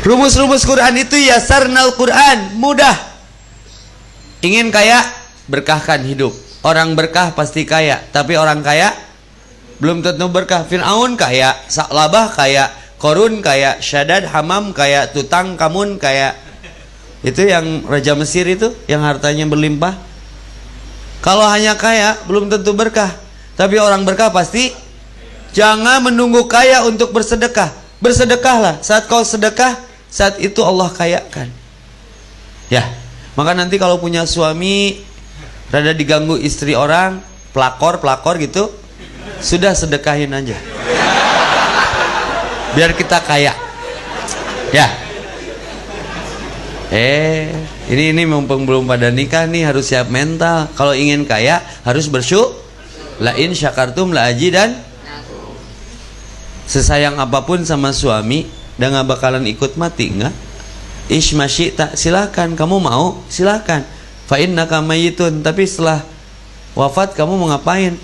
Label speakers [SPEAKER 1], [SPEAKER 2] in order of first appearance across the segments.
[SPEAKER 1] Rumus-rumus Quran itu yasarnal Quran, mudah. Ingin kaya, berkahkan hidup. Orang berkah pasti kaya, tapi orang kaya belum tentu berkah. Fir'aun kaya, Sa'labah kaya, Korun kaya, Syadad Hamam kaya, Tutang Kamun kaya. Itu yang Raja Mesir itu, yang hartanya berlimpah. Kalau hanya kaya belum tentu berkah, tapi orang berkah pasti. Jangan menunggu kaya untuk bersedekah. Bersedekahlah. Saat kau sedekah, saat itu Allah kayakan. Ya, maka nanti kalau punya suami rada diganggu istri orang, pelakor gitu, sudah sedekahin aja. Biar kita kaya. Ya. Ini mumpung belum pada nikah nih, harus siap mental. Kalau ingin kaya harus bersyukur. La in syakartum la ajidan. Sesayang apapun sama suami, dan gak bakalan ikut mati, enggak? Ish masyita, silakan. Kamu mau, silakan. Fa innaka mayyitun, tapi setelah wafat kamu mau ngapain?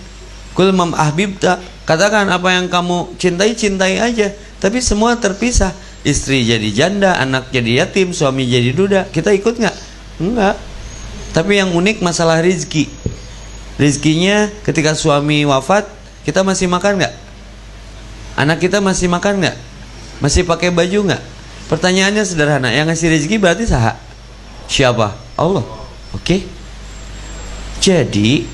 [SPEAKER 1] Kul mam ahbibta, katakan apa yang kamu cintai, cintai aja. Tapi semua terpisah. Istri jadi janda, anak jadi yatim, suami jadi duda. Kita ikut nggak? Enggak. Tapi yang unik masalah rizki. Rizkinya ketika suami wafat, kita masih makan nggak? Anak kita masih makan nggak? Masih pakai baju nggak? Pertanyaannya sederhana. Yang ngasih rizki berarti saha? Siapa? Allah. Oke. Jadi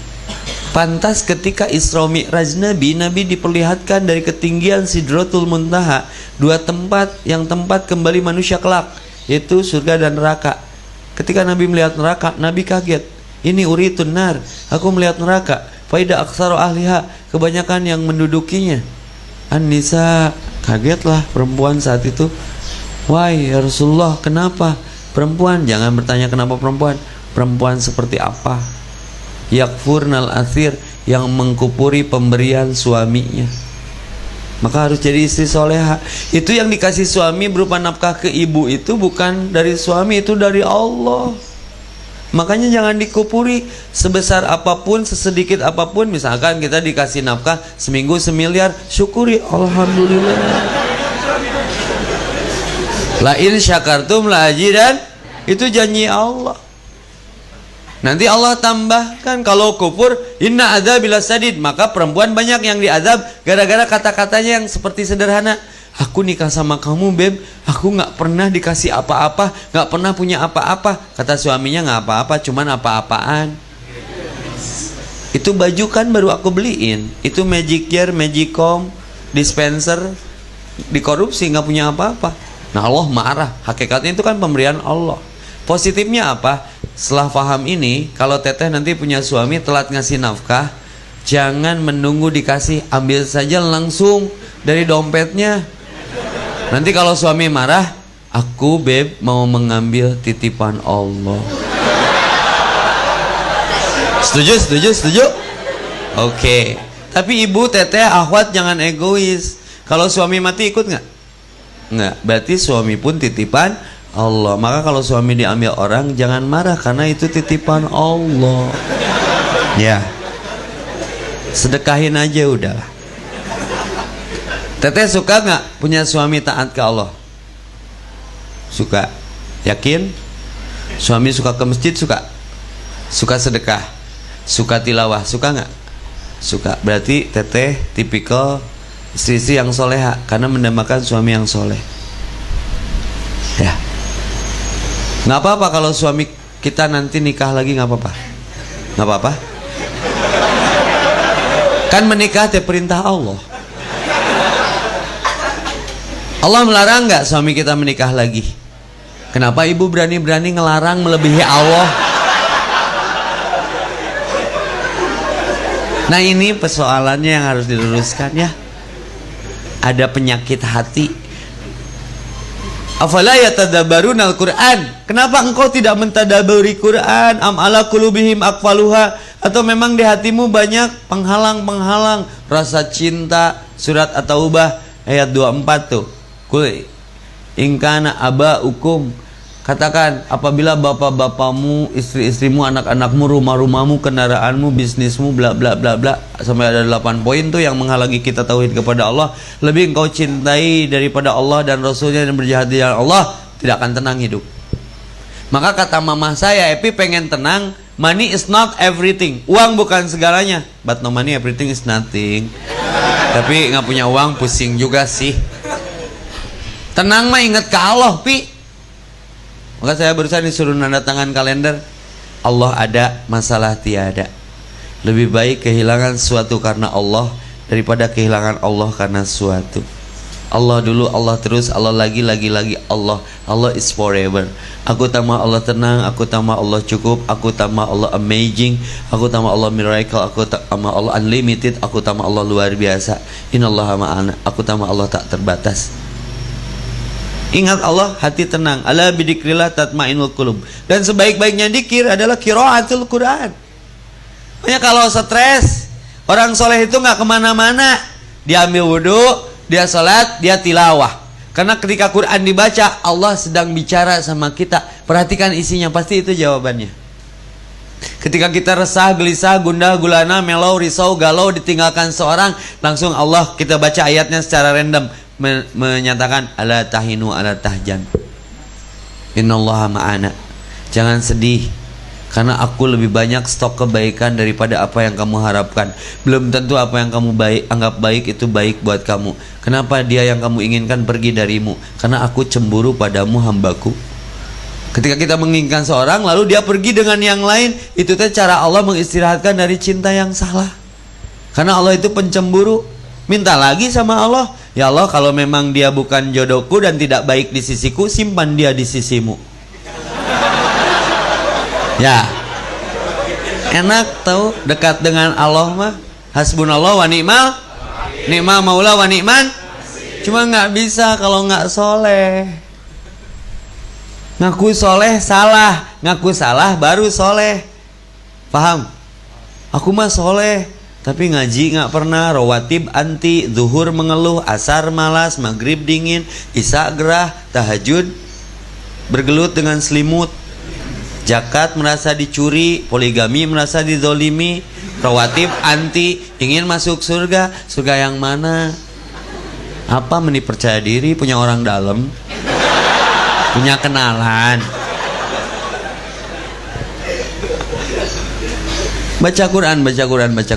[SPEAKER 1] pantas ketika Isra Mi'raj Nabi diperlihatkan dari ketinggian Sidratul Muntaha, dua tempat yang tempat kembali manusia kelak, yaitu surga dan neraka. Ketika Nabi melihat neraka, Nabi kaget. Ini uritun nar, aku melihat neraka. Faida aksaru ahliha, kebanyakan yang mendudukinya An-Nisa. Kagetlah perempuan saat itu. Wahai ya Rasulullah, kenapa perempuan? Jangan bertanya kenapa perempuan. Perempuan seperti apa? Yakfurnal athir, yang mengkupuri pemberian suaminya. Maka harus jadi istri soleha. Itu yang dikasih suami berupa nafkah ke ibu itu bukan dari suami, itu dari Allah. Makanya jangan dikupuri sebesar apapun, sesedikit apapun. Misalkan kita dikasih nafkah seminggu 1 miliar, syukuri, alhamdulillah. La in syakartum la ajidan, itu janji Allah. Nanti Allah tambahkan kalau kufur inna adzabil sadid, maka perempuan banyak yang diazab gara-gara kata-katanya yang seperti sederhana. Aku nikah sama kamu beb, aku nggak pernah dikasih apa-apa, nggak pernah punya apa-apa. Kata suaminya nggak apa-apa, cuman apa-apaan. Itu baju kan baru aku beliin, itu magic gear, magicom, dispenser, dikorupsi, nggak punya apa-apa. Nah Allah marah, hakikatnya itu kan pemberian Allah. Positifnya apa? Setelah paham ini, kalau teteh nanti punya suami telat ngasih nafkah, jangan menunggu dikasih, ambil saja langsung dari dompetnya. Nanti kalau suami marah, aku beb mau mengambil titipan Allah. Setuju? Oke. Tapi ibu, teteh, akhwat jangan egois. Kalau suami mati ikut nggak? Nggak. Berarti suami pun titipan Allah. Maka kalau suami diambil orang, jangan marah karena itu titipan Allah. Ya. Sedekahin aja udahlah. Teteh suka nggak punya suami taat ke Allah? Suka. Yakin? Suami suka ke masjid? Suka. Suka sedekah, suka tilawah, suka nggak? Suka. Berarti teteh tipikal istri yang soleha karena mendambakan suami yang soleh. Ya. Nggak apa-apa kalau suami kita nanti nikah lagi, nggak apa-apa. Nggak apa-apa. Kan menikah itu perintah Allah. Allah melarang nggak suami kita menikah lagi? Kenapa ibu berani-berani ngelarang melebihi Allah? Nah ini persoalannya yang harus diluruskan ya. Ada penyakit hati. Afala yatadabbaruna al-Quran? Kenapa engkau tidak mentadaburi Quran? Am ala qulubihim aqfaluha? Atau memang di hatimu banyak penghalang-penghalang rasa cinta? Surat At-Taubah ayat 24 tuh. Kul ingkana aba'ukum Katakan, apabila bapak-bapakmu, istri-istrimu, anak-anakmu, rumah-rumahmu, kendaraanmu, bisnismu, bla bla bla bla, sampai ada 8 poin tuh yang menghalangi kita tauhid kepada Allah, lebih engkau cintai daripada Allah dan Rasulnya dan berjihad di jalan Allah, tidak akan tenang hidup. Maka kata mama saya, Epi pengen tenang, money is not everything. Uang bukan segalanya. But no money everything is nothing. Tapi nggak punya uang pusing juga sih. Tenang mah ingat ke Allah, Pi. Maka saya barusan disuruh nanda tangan kalender. Allah ada, masalah tiada. Lebih baik kehilangan sesuatu karena Allah daripada kehilangan Allah karena sesuatu. Allah dulu, Allah terus, Allah lagi Allah. Allah is forever. Aku tambah Allah tenang, aku tambah Allah cukup, aku tambah Allah amazing, aku tambah Allah miracle, aku tambah Allah unlimited, aku tambah Allah luar biasa. Innallaha ma'ana, aku tambah Allah tak terbatas. Ingat Allah, hati tenang. Ala bidzikrillah tatmainul qulub. Dan sebaik-baiknya dzikir adalah qiraatul Quran. Makanya kalau stres, orang soleh itu nggak kemana-mana. Dia ambil wudhu, dia sholat, dia tilawah. Karena ketika Quran dibaca, Allah sedang bicara sama kita. Perhatikan isinya, pasti itu jawabannya. Ketika kita resah, gelisah, gundah, gulana, melau, risau, galau, ditinggalkan seorang, langsung Allah kita baca ayatnya secara random. Menyatakan ala tahinu ala tahjan, innallaha ma'ana. Jangan sedih, karena aku lebih banyak stok kebaikan daripada apa yang kamu harapkan. Belum tentu apa yang kamu anggap baik itu baik buat kamu. Kenapa dia yang kamu inginkan pergi darimu? Karena aku cemburu padamu, hambaku. Ketika kita menginginkan seorang lalu dia pergi dengan yang lain, itu teh cara Allah mengistirahatkan dari cinta yang salah. Karena Allah itu pencemburu. Minta lagi sama Allah, ya Allah, kalau memang dia bukan jodohku dan tidak baik di sisiku, simpan dia di sisimu. Ya, enak tahu, dekat dengan Allah mah hasbunallah wa ni'mal maula wa ni'man. Cuma nggak bisa kalau nggak soleh. Ngaku soleh salah, ngaku salah baru soleh. Paham? Aku mah soleh, tapi ngaji nggak pernah, rawatib anti, zuhur mengeluh, asar malas, maghrib dingin, isya gerah, tahajud bergelut dengan selimut, zakat merasa dicuri, poligami merasa dizolimi, rawatib anti, ingin masuk surga. Surga yang mana? Apa meni percaya diri, punya orang dalam, punya kenalan. Baca Quran, baca Quran, baca